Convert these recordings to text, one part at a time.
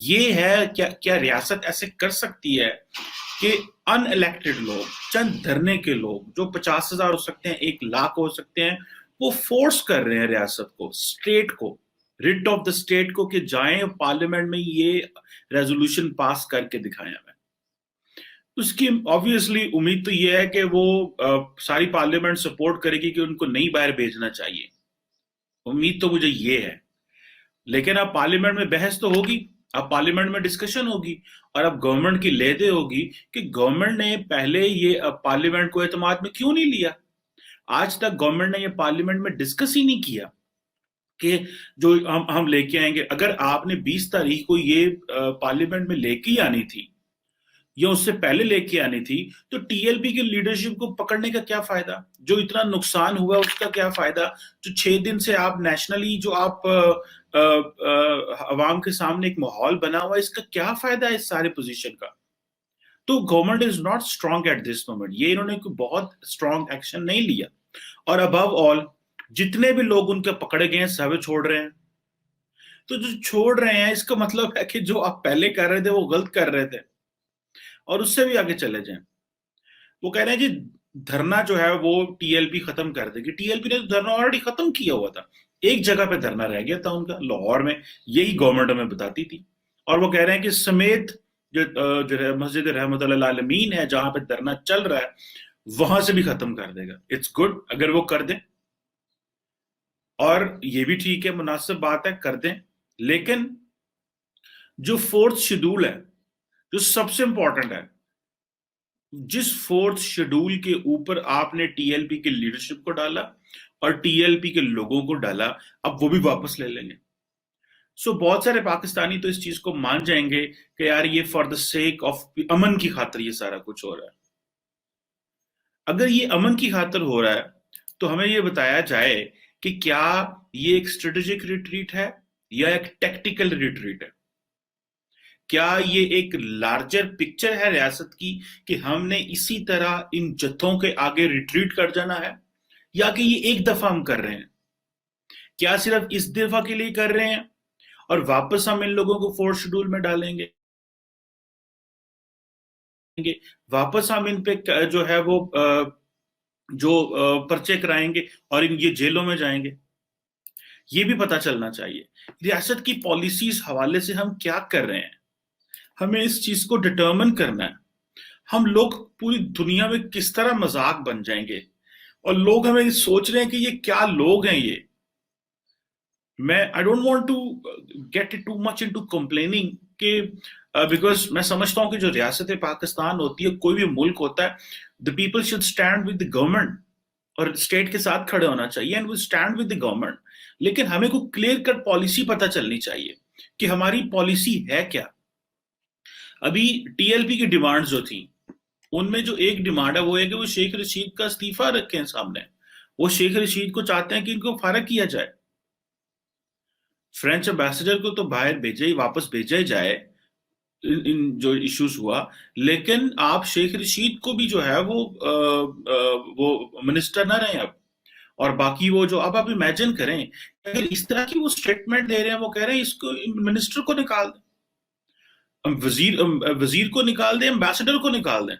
یہ ہے کیا ریاست ایسے کر سکتی ہے کہ ان الیکٹڈ لوگ، چند دھرنے کے لوگ جو 50,000 ہو سکتے ہیں، 1 لاکھ ہو سکتے ہیں، وہ فورس کر رہے ہیں ریاست کو، اسٹیٹ کو، ریٹ آف دا اسٹیٹ کو، کہ جائیں پارلیمنٹ میں یہ ریزولوشن پاس کر کے دکھائیں ہمیں. اس کی آبویسلی امید تو یہ ہے کہ وہ ساری پارلیمنٹ سپورٹ کرے گی کہ ان کو نہیں باہر بھیجنا چاہیے. امید تو مجھے یہ ہے. لیکن اب پارلیمنٹ میں بحث تو ہوگی، اب پارلیمنٹ میں ڈسکشن ہوگی، اور اب گورنمنٹ کی لیدے ہوگی کہ گورنمنٹ نے پہلے یہ پارلیمنٹ کو اعتماد میں کیوں نہیں لیا. آج تک گورنمنٹ نے یہ پارلیمنٹ میں ڈسکس ہی نہیں کیا کہ جو ہم لے کے آئیں گے. اگر آپ نے 20 تاریخ کو یہ پارلیمنٹ میں لے کے ہی آنی تھی یا اس سے پہلے لے کے آنی تھی، تو ٹی ایل پی کی لیڈرشپ کو پکڑنے کا کیا فائدہ؟ جو اتنا نقصان ہوا اس کا کیا فائدہ؟ جو 6 دن سے آپ نیشنلی جو آپ عوام کے سامنے ایک ماحول بنا ہوا ہے، اس کا کیا فائدہ ہے اس سارے پوزیشن کا؟ تو government is not strong at this moment. یہ انہوں نے کوئی بہت اسٹرانگ ایکشن نہیں لیا. اور ابو آل جتنے بھی لوگ ان کے پکڑے گئے ہیں سب چھوڑ رہے ہیں. تو جو چھوڑ رہے ہیں اس کا مطلب ہے کہ جو آپ پہلے کر رہے تھے وہ غلط کر رہے تھے، اور اس سے بھی آگے چلے جائیں. وہ کہہ رہے ہیں جی دھرنا جو ہے وہ ٹی ایل پی ختم کر دے گی. ٹی ایل پی نے تو دھرنا آلریڈی ختم کیا ہوا تھا. ایک جگہ پہ دھرنا رہ گیا تھا ان کا، لاہور میں. یہی گورنمنٹ ہمیں بتاتی تھی. اور وہ کہہ رہے ہیں کہ سمیت جو مسجد رحمت اللہ عالمین ہے جہاں پہ دھرنا چل رہا ہے وہاں سے بھی ختم کر دے گا. اٹس گڈ اگر وہ کر دیں، اور یہ بھی ٹھیک ہے، مناسب بات ہے، کر دیں. لیکن جو فورتھ شیڈول ہے، جو سب سے امپورٹنٹ ہے، جس فورتھ شیڈول کے اوپر آپ نے ٹی ایل پی کے لیڈرشپ کو ڈالا اور ٹی ایل پی کے لوگوں کو ڈالا، اب وہ بھی واپس لے لیں گے. سو بہت سارے پاکستانی تو اس چیز کو مان جائیں گے کہ یار یہ فار دا سیک آف امن کی خاطر یہ سارا کچھ ہو رہا ہے. اگر یہ امن کی خاطر ہو رہا ہے تو ہمیں یہ بتایا جائے کہ کیا یہ ایک اسٹریٹجک ریٹریٹ ہے یا ایک ٹیکٹیکل ریٹریٹ ہے؟ کیا یہ ایک لارجر پکچر ہے ریاست کی کہ ہم نے اسی طرح ان جتھوں کے آگے ریٹریٹ کر جانا ہے، یا کہ یہ ایک دفعہ ہم کر رہے ہیں؟ کیا صرف اس دفعہ کے لیے کر رہے ہیں اور واپس ہم ان لوگوں کو فورتھ شیڈول میں ڈالیں گے، واپس ہم ان پہ جو ہے وہ جو پرچے کرائیں گے اور ان یہ جیلوں میں جائیں گے؟ یہ بھی پتا چلنا چاہیے. ریاست کی پالیسیز حوالے سے ہم کیا کر رہے ہیں، ہمیں اس چیز کو ڈٹرمن کرنا ہے. ہم لوگ پوری دنیا میں کس طرح مذاق بن جائیں گے، اور لوگ ہمیں سوچ رہے ہیں کہ یہ کیا لوگ ہیں یہ. میں I don't want to get too much into complaining کہ بیکاز میں سمجھتا ہوں کہ جو ریاست پاکستان ہوتی ہے، کوئی بھی ملک ہوتا ہے، the people should stand with the government اور اسٹیٹ کے ساتھ کھڑے ہونا چاہیے and we stand with the government. لیکن ہمیں کو کلیئر کٹ پالیسی پتہ چلنی چاہیے کہ ہماری پالیسی ہے کیا. ابھی ٹی ایل پی کی ڈیمانڈ جو تھی ان میں جو ایک ڈیمانڈ ہے وہ ہے کہ وہ شیخ رشید کا استعفیٰ رکھیں سامنے. وہ شیخ رشید کو چاہتے ہیں کہ ان کو فارغ کیا جائے. فرینچ امبیسڈر کو تو باہر بھیجے ہی، واپس بھیجا ہی جائے ان جو ایشوز ہوا. لیکن آپ شیخ رشید کو بھی جو ہے وہ منسٹر نہ رہے اب. اور باقی وہ جو اب آپ امیجن کریں اگر اس طرح کی وہ سٹیٹمنٹ دے رہے ہیں، وہ کہہ رہے ہیں اس کو منسٹر کو نکال دیں، وزیر کو نکال دیں، امبیسڈر کو نکال دیں،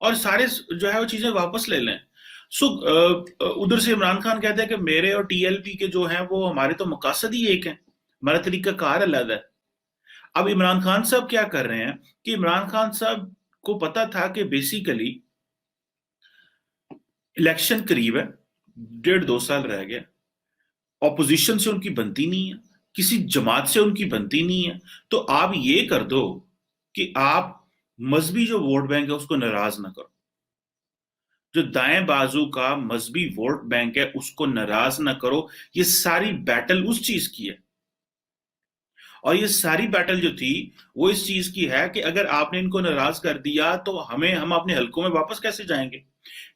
اور سارے جو ہے وہ چیزیں واپس لے لیں. سو ادھر سے عمران خان کہتے ہیں کہ میرے اور ٹی ایل پی کے جو ہیں وہ ہمارے تو مقاصد ہی ایک ہیں، ہمارا طریقہ کار الگ ہے. اب عمران خان صاحب کیا کر رہے ہیں کہ عمران خان صاحب کو پتا تھا کہ بیسیکلی الیکشن قریب ہے، 1.5 2 سال رہ گیا، اپوزیشن سے ان کی بنتی نہیں ہے، کسی جماعت سے ان کی بنتی نہیں ہے. تو آپ یہ کر دو کہ آپ مذہبی جو ووٹ بینک ہے اس کو ناراض نہ کرو. جو دائیں بازو کا مذہبی ووٹ بینک ہے اس کو ناراض نہ کرو. یہ ساری بیٹل اس چیز کی ہے، اور یہ ساری بیٹل جو تھی وہ اس چیز کی ہے کہ اگر آپ نے ان کو ناراض کر دیا تو ہم اپنے حلقوں میں واپس کیسے جائیں گے.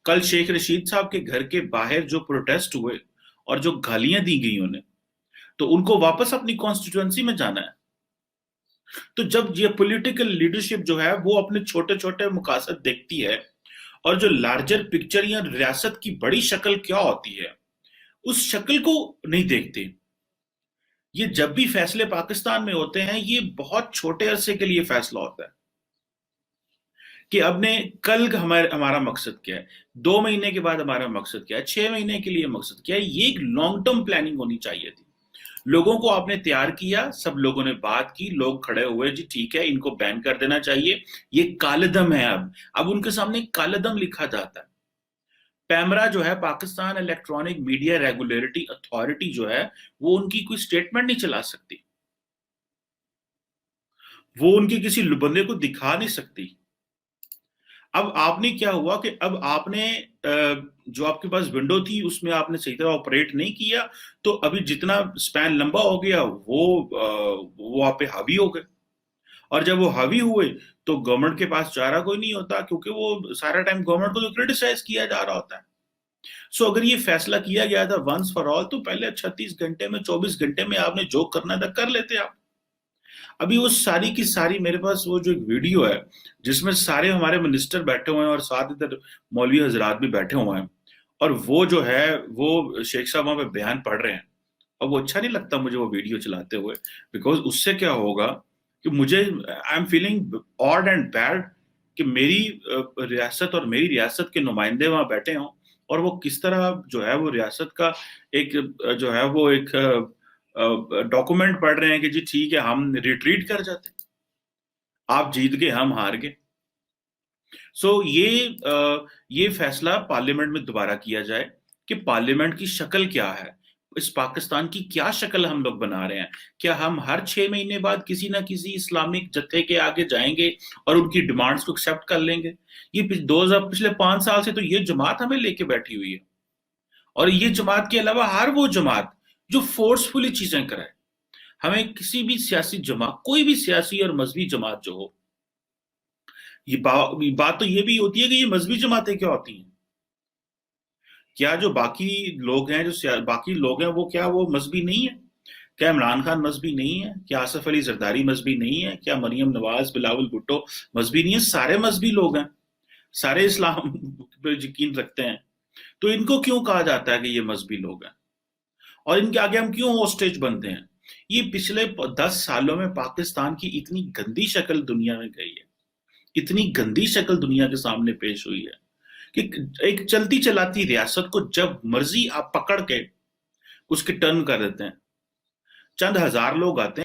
کل شیخ رشید صاحب کے گھر کے باہر جو پروٹیسٹ ہوئے اور جو گالیاں دی گئی انہیں، تو ان کو واپس اپنی کانسٹیٹوئنسی میں جانا ہے. تو جب یہ پولیٹیکل لیڈرشپ جو ہے وہ اپنے چھوٹے چھوٹے مقاصد دیکھتی ہے اور جو لارجر پکچر یا ریاست کی بڑی شکل کیا ہوتی ہے اس شکل کو نہیں دیکھتے. یہ جب بھی فیصلے پاکستان میں ہوتے ہیں یہ بہت چھوٹے عرصے کے لیے فیصلہ ہوتا ہے کہ اب نے کل ہمارا مقصد کیا ہے، 2 مہینے کے بعد ہمارا مقصد کیا ہے، 6 مہینے کے لیے مقصد کیا ہے. یہ ایک لانگ ٹرم پلاننگ ہونی چاہیے تھی. لوگوں کو آپ نے تیار کیا، سب لوگوں نے بات کی، لوگ کھڑے ہوئے جی ٹھیک ہے ان کو بین کر دینا چاہیے. یہ کالعدم ہے. اب ان کے سامنے کالعدم لکھا جاتا ہے. پیمرا جو ہے، Pakistan electronic media regulatory authority جو ہے، وہ ان کی کوئی سٹیٹمنٹ نہیں چلا سکتی، وہ ان کی کسی بندے کو دکھا نہیں سکتی. اب آپ نے کیا ہوا کہ اب آپ نے جو آپ کے پاس ونڈو تھی اس میں آپ نے صحیح طرح آپریٹ نہیں کیا، تو ابھی جتنا سپین لمبا ہو گیا وہ آپ پہ حاوی ہو گئے. اور جب وہ حاوی ہوئے تو گورنمنٹ کے پاس چارہ کوئی نہیں ہوتا، کیونکہ وہ سارا ٹائم گورنمنٹ کو تو کرٹیسائز کیا جا رہا ہوتا ہے. سو اگر یہ فیصلہ کیا گیا تھا ونس فار آل، تو پہلے 36 گھنٹے میں 24 گھنٹے میں آپ نے جو کرنا تھا کر لیتے آپ. ابھی وہ ساری کی ساری میرے پاس وہ جو ایک ویڈیو ہے جس میں سارے ہمارے منسٹر بیٹھے ہوئے ہیں اور ساتھ ادھر مولوی حضرات بھی بیٹھے ہوئے ہیں، اور وہ جو ہے وہ شیخ صاحب وہاں پہ بیان پڑھ رہے ہیں. اب وہ اچھا نہیں لگتا مجھے وہ ویڈیو چلاتے ہوئے، بیکاز اس سے کیا ہوگا کہ مجھے I am feeling odd and bad کہ میری ریاست اور میری ریاست کے نمائندے وہاں بیٹھے ہوں، اور وہ کس طرح جو ہے وہ ریاست کا ایک جو ہے وہ ایک ڈاکومنٹ پڑھ رہے ہیں کہ جی ٹھیک ہے ہم ریٹریٹ کر جاتے ہیں، آپ جیت گئے ہم ہار گئے. سو یہ فیصلہ پارلیمنٹ میں دوبارہ کیا جائے کہ پارلیمنٹ کی شکل کیا ہے، اس پاکستان کی کیا شکل ہم لوگ بنا رہے ہیں. کیا ہم ہر 6 مہینے بعد کسی نہ کسی اسلامک جتھے کے آگے جائیں گے اور ان کی ڈیمانڈز کو ایکسیپٹ کر لیں گے؟ یہ پچھلے 5 سال سے تو یہ جماعت ہمیں لے کے بیٹھی ہوئی ہے، اور یہ جماعت کے علاوہ ہر وہ جماعت جو فورسفلی چیزیں کرائے. ہمیں کسی بھی سیاسی جماعت، کوئی بھی سیاسی اور مذہبی جماعت جو ہو، یہ بات تو یہ بھی ہوتی ہے کہ یہ مذہبی جماعتیں کیا ہوتی ہیں؟ کیا جو باقی لوگ ہیں، جو باقی لوگ ہیں، وہ کیا وہ مذہبی نہیں ہے؟ کیا عمران خان مذہبی نہیں ہے؟ کیا آصف علی زرداری مذہبی نہیں ہے؟ کیا مریم نواز، بلاول بھٹو مذہبی نہیں ہے؟ سارے مذہبی لوگ ہیں، سارے اسلام پہ یقین رکھتے ہیں. تو ان کو کیوں کہا جاتا ہے کہ یہ مذہبی لوگ ہیں، اور ان کے آگے ہم کیوں ہوسٹیج بنتے ہیں؟ یہ پچھلے 10 سالوں میں پاکستان کی اتنی گندی شکل دنیا میں گئی ہے، اتنی گندی شکل دنیا کے سامنے پیش ہوئی ہے کہ ایک چلتی چلاتی ریاست کو جب مرضی آپ پکڑ کے اس کے ٹرن کر دیتے ہیں. چند ہزار لوگ آتے ہیں